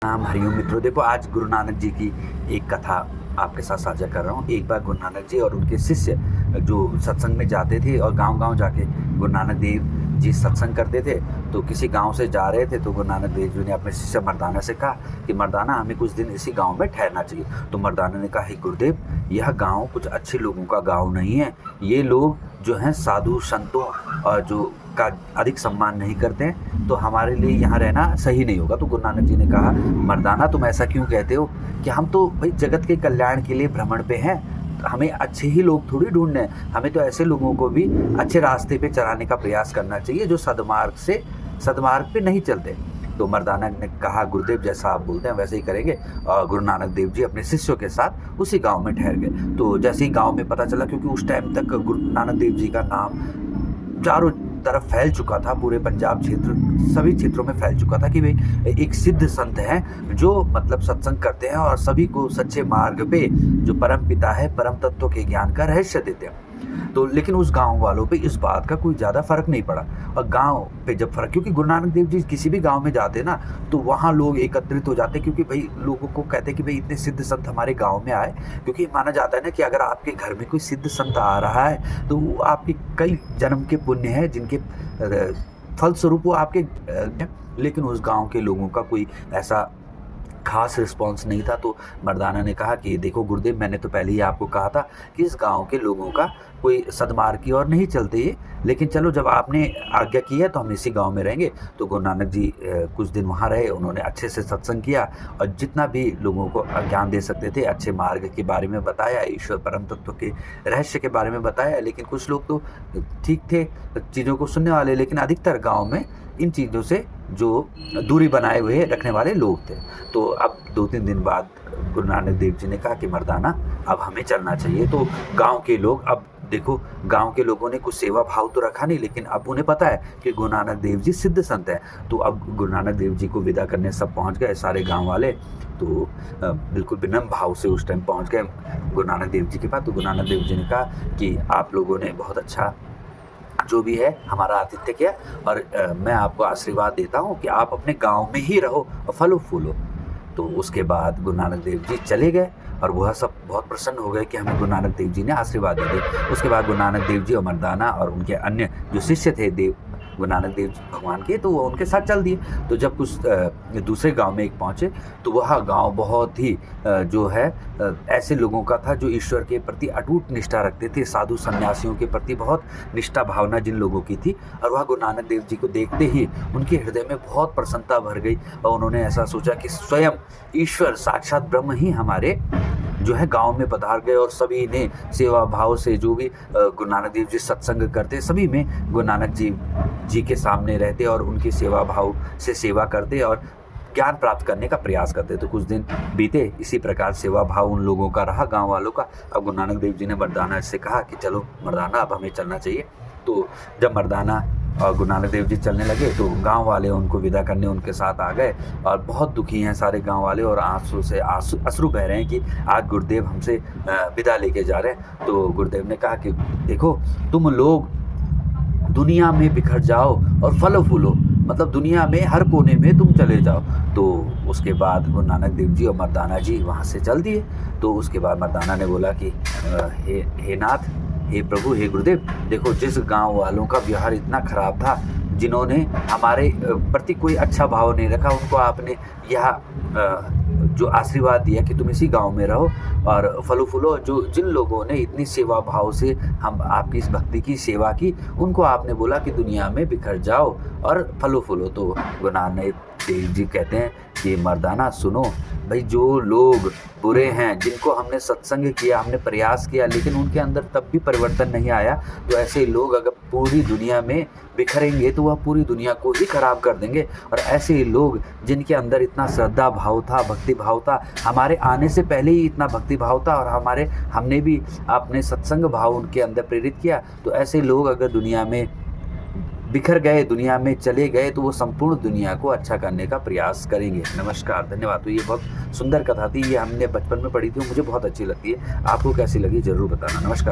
राम हरिओम मित्रों, देखो आज गुरु नानक जी की एक कथा आपके साथ साझा कर रहा हूँ। एक बार गुरु नानक जी और उनके शिष्य जो सत्संग में जाते थे और गांव-गांव जाके गुरु नानक देव जी सत्संग करते थे। तो किसी गांव से जा रहे थे तो गुरु नानक देव जी ने अपने शिष्य मर्दाना से कहा कि मर्दाना, हमें कुछ दिन इसी गांव में ठहरना चाहिए। तो मर्दाना ने कहा, हे गुरुदेव, यह गांव कुछ अच्छे लोगों का गांव नहीं है। ये लोग जो हैं साधु संतों और जो का अधिक सम्मान नहीं करते हैं, तो हमारे लिए यहाँ रहना सही नहीं होगा। तो गुरु नानक जी ने कहा, मर्दाना, तुम ऐसा क्यों कहते हो कि हम तो भाई जगत के कल्याण के लिए भ्रमण पे हैं, हमें अच्छे ही लोग थोड़ी ढूंढने हैं। हमें तो ऐसे लोगों को भी अच्छे रास्ते पे चलाने का प्रयास करना चाहिए जो सदमार्ग पे नहीं चलते। तो मर्दाना ने कहा, गुरुदेव, जैसा आप बोलते हैं वैसे ही करेंगे। और गुरु नानक देव जी अपने शिष्यों के साथ उसी गांव में ठहर गए। तो जैसे ही गांव में पता चला, क्योंकि उस टाइम तक गुरु नानक देव जी का नाम चारों तरफ फैल चुका था, पूरे पंजाब क्षेत्र सभी क्षेत्रों में फैल चुका था कि वे एक सिद्ध संत हैं जो मतलब सत्संग करते हैं और सभी को सच्चे मार्ग पे जो परम पिता है, परम तत्व के ज्ञान का रहस्य देते हैं। तो लेकिन उस गांव वालों पे इस बात का कोई ज़्यादा फर्क नहीं पड़ा। और गांव पे जब फर्क, क्योंकि गुरु नानक देव जी किसी भी गांव में जाते ना तो वहाँ लोग एकत्रित हो जाते, क्योंकि भाई लोगों को कहते कि भाई इतने सिद्ध संत हमारे गांव में आए। क्योंकि माना जाता है ना कि अगर आपके घर में कोई सिद्ध संत आ रहा है तो वो आपके कई जन्म के पुण्य हैं जिनके फलस्वरूप वो आपके लेकिन उस गांव के लोगों का कोई ऐसा खास रिस्पॉन्स नहीं था। तो मर्दाना ने कहा कि देखो गुरुदेव, मैंने तो पहले ही आपको कहा था कि इस गांव के लोगों का कोई सदमार्ग की ओर नहीं चलते ये, लेकिन चलो जब आपने आज्ञा की है तो हम इसी गांव में रहेंगे। तो गुरु नानक जी कुछ दिन वहाँ रहे, उन्होंने अच्छे से सत्संग किया और जितना भी लोगों को ज्ञान दे सकते थे अच्छे मार्ग के बारे में बताया, ईश्वर परम तत्व के रहस्य के बारे में बताया। लेकिन कुछ लोग तो ठीक थे चीज़ों को सुनने वाले, लेकिन अधिकतर गाँव में इन चीज़ों से जो दूरी बनाए हुए रखने वाले लोग थे। तो अब 2-3 दिन बाद गुरु नानक देव जी ने कहा कि मर्दाना, अब हमें चलना चाहिए। तो गांव के लोग, अब देखो गांव के लोगों ने कुछ सेवा भाव तो रखा नहीं, लेकिन अब उन्हें पता है कि गुरु नानक देव जी सिद्ध संत हैं। तो अब गुरु नानक देव जी को विदा करने सब पहुंच गए, सारे गांव वाले। तो बिल्कुल विनम्र भाव से उस टाइम पहुंच गए गुरु नानक देव जी के पास। तो गुरु नानक देव जी ने कहा कि आप लोगों ने बहुत अच्छा जो भी है हमारा आतिथ्य किया, और मैं आपको आशीर्वाद देता हूँ कि आप अपने गांव में ही रहो और फलो फूलो। तो उसके बाद गुरु नानक देव जी चले गए और वह सब बहुत प्रसन्न हो गए कि हमें गुरु नानक देव जी ने आशीर्वाद दे दिया। उसके बाद गुरु नानक देव जी और मर्दाना और उनके अन्य जो शिष्य थे गुरु नानक देव भगवान के, तो वो उनके साथ चल दिए। तो जब कुछ दूसरे गांव में एक पहुंचे तो वह गांव बहुत ही जो है ऐसे लोगों का था जो ईश्वर के प्रति अटूट निष्ठा रखते थे, साधु सन्यासियों के प्रति बहुत निष्ठा भावना जिन लोगों की थी। और वह गुरु नानक देव जी को देखते ही उनके हृदय में बहुत प्रसन्नता भर गई और उन्होंने ऐसा सोचा कि स्वयं ईश्वर साक्षात ब्रह्म ही हमारे जो है गांव में पधार गए। और सभी ने सेवा भाव से, जो भी गुरु नानक देव जी सत्संग करते, सभी में गुरु नानक जी के सामने रहते और उनकी सेवा भाव से सेवा करते और ज्ञान प्राप्त करने का प्रयास करते। तो कुछ दिन बीते, इसी प्रकार सेवा भाव उन लोगों का रहा, गांव वालों का। अब गुरु नानक देव जी ने मर्दाना से कहा कि चलो मर्दाना, अब हमें चलना चाहिए। तो जब मर्दाना और गुरु नानक देव जी चलने लगे तो गांव वाले उनको विदा करने उनके साथ आ गए और बहुत दुखी हैं सारे गांव वाले और आंसू से अश्रु बह रहे हैं कि आज गुरुदेव हमसे विदा लेके जा रहे हैं। तो गुरुदेव ने कहा कि देखो, तुम लोग दुनिया में बिखर जाओ और फलो फूलो, मतलब दुनिया में हर कोने में तुम चले जाओ। तो उसके बाद गुरु नानक देव जी और मर्दाना जी वहाँ से चल दिए। तो उसके बाद मर्दाना ने बोला कि हे नाथ, हे प्रभु, हे गुरुदेव, देखो जिस गांव वालों का व्यवहार इतना खराब था, जिन्होंने हमारे प्रति कोई अच्छा भाव नहीं रखा, उनको आपने यह जो आशीर्वाद दिया कि तुम इसी गांव में रहो और फलो फूलो, जो जिन लोगों ने इतनी सेवा भाव से हम आपकी इस भक्ति की सेवा की, उनको आपने बोला कि दुनिया में बिखर जाओ और फलो फूलो। तो गुरु नानक देव जी कहते हैं कि मर्दाना सुनो भाई, जो लोग बुरे हैं, जिनको हमने सत्संग किया, हमने प्रयास किया, लेकिन उनके अंदर तब भी परिवर्तन नहीं आया, तो ऐसे लोग अगर पूरी दुनिया में बिखरेंगे तो वह पूरी दुनिया को ही खराब कर देंगे। और ऐसे लोग जिनके अंदर इतना श्रद्धा भाव था, भक्ति भाव था, हमारे आने से पहले ही इतना भक्ति भाव था और हमने भी अपने सत्संग भाव उनके अंदर प्रेरित किया, तो ऐसे लोग अगर दुनिया में बिखर गए, दुनिया में चले गए, तो वो संपूर्ण दुनिया को अच्छा करने का प्रयास करेंगे। नमस्कार, धन्यवाद। तो ये बहुत सुंदर कथा थी, ये हमने बचपन में पढ़ी थी, मुझे बहुत अच्छी लगती है। आपको कैसी लगी ज़रूर बताना। नमस्कार।